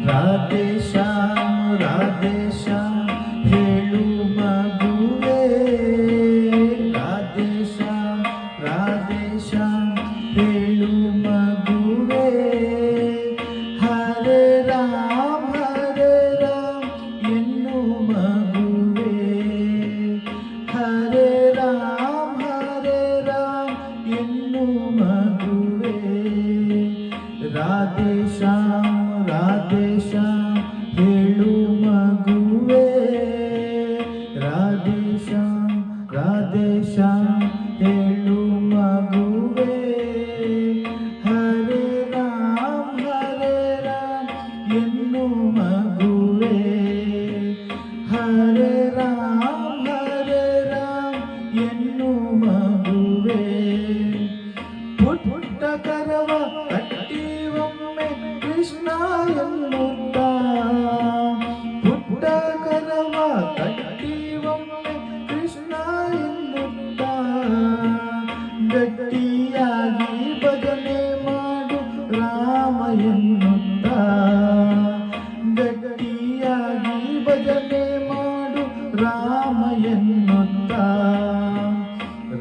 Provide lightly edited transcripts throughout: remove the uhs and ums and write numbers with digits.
ರಾಧೆ ಶ್ಯಾಮ್ ಹೇಳು ಮಗುವೆ, ರಾಧೆ ಶ್ಯಾಮ್ ಹೇಳು ಮಗುವೆ. ಹರೇ ರಾಮ್ ಎನ್ನು ಮಗುವೆ, ಹರೇ ರಾಮ್ ಎನ್ನು ಮಗುವೆ. ರಾಧೆ ಶ್ಯಾಮ್ ಹೇಳು ಮಗುವೆ, ರಾಧೆ ಶ್ಯಾಮ್ ಹೇಳು ಮಗುವೆ. ಹರೇ ರಾಮ್ ಎನ್ನು ಮಗುವೆ, ಹರೇ ರಾಮ್ ಎನ್ನು ಮಗುವೆ. ಪುಟ್ಟ ಕರವ ಕಟ್ಟಿ ಒಮ್ಮೆ ಕೃಷ್ಣ ಎನ್ನುತ್ತ, ಪುಟ್ಟ ಕರವ ಕಟ್ಟಿ ಒಮ್ಮೆ ಕೃಷ್ಣ ಎನ್ನುತ್ತ. ಗಟ್ಟಿಯಾಗಿ ಭಜನೆ ಮಾಡು ರಾಮ ಎನ್ನುತ್ತ, ಗಟ್ಟಿಯಾಗಿ ಭಜನೆ ಮಾಡು ರಾಮ ಎನ್ನುತ್ತ.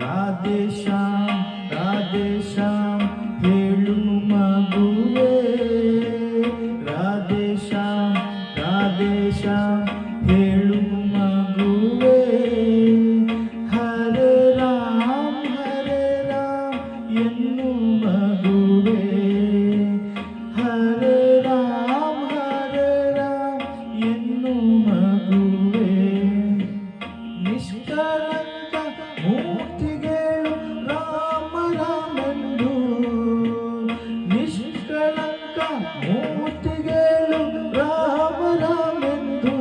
ರಾಧೆ ಶ್ಯಾಮ್ ಹೇಳು ಮಗುವೆ, ರಾಧೆ ಶ್ಯಾಮ್ ಹೇಳು ಮಗುವೆ. ಹರೇ ರಾಮ್ ಎನ್ನು ಮಗುವೆ, ಹರೇ ರಾಮ್ ಎನ್ನು ಮಗುವೆ. ನಿಷ್ಕಳಂಕ ಮೂರ್ತಿಗಳು ರಾಮೆಂದು, ನಿಷ್ಕಳಂಕ ಮೂರ್ತಿಗಳು ರಾಮೆಂದು.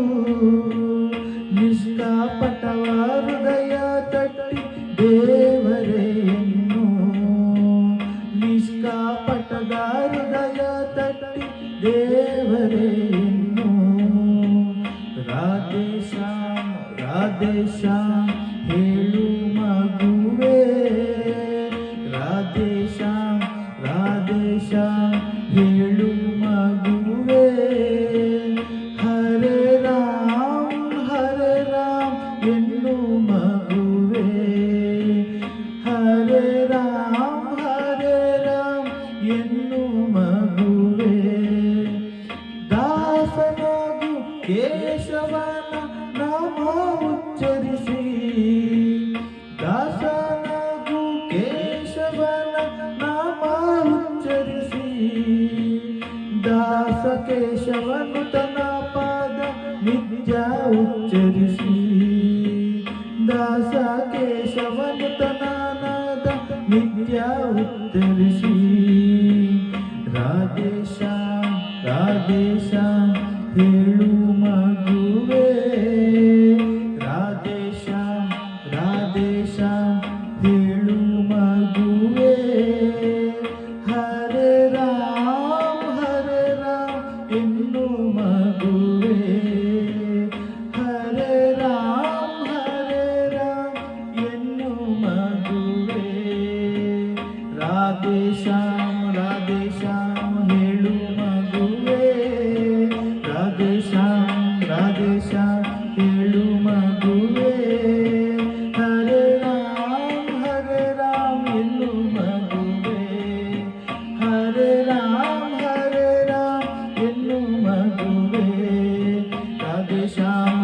ನಿಷ್ಕಾಪಟವ ಹೃದಯ ತಟ್ಟಿ ದೇವರೇನು, ನಿಷ್ಕಾಪಟದ ಹೃದಯ ತಟ್ಟಿ ದೇವರೇನು. ರಾಧೆ ಶ್ಯಾಮ್ ಹೇಳು ಮಗುವೆ, ರಾಧೆ ಶ್ಯಾಮ್ ಹೇಳು ಮಗುವೆ. ಹರೇ ರಾಮ್ ಎನ್ನು ಮಗುವೆ, ಹರೇ ರಾಮ್ ಎನ್ನು ಮಗುವೆ. ದಾಸನಾಗು ಕೇಶವನ ನಾಮ ಉಚ್ಚರಿಸಿ, ದಾಸನಾಗು ಕೇಶವನ ನಾಮ ಉಚ್ಚರಿಸಿ. ದಾಸ ಕೇಶವನು ತನ್ನ ಪಾದ ನಿತ್ಯ ಉಚ್ಚರಿಸಿ, ದಾಸ ಕೇಶವನು ತನ್ನ ನಾದ ನಿತ್ಯ ಉಚ್ಚರಿಸಿ. ರಾಧೆ ಶ್ಯಾಮ್ ಹೇಳು ಮಗುವೆ, ರಾಧೆ ಶ್ಯಾಮ್ ಹೇಳು ಮಗುವೆ. ಹರೇ ರಾಮ್ ಎನ್ನು ಮಗುವೆ, ಹರೇ ರಾಮ್ ಎನ್ನು ಮಗುವೆ. ರಾಧೆ ಶ್ಯಾಮ್ ಹೇಳು ಮಗುವೆ, ರಾಧೆ ಶ್ಯಾಮ್ ಹೇಳು ಮಗುವೆ. ಹರೇ ರಾಮ್ ಎನ್ನು ಮಗುವೆ, ಹರೇ ರಾಮ್ ಎನ್ನು ಮಗುವೆ. ರಾಧೆ ಶ್ಯಾಮ್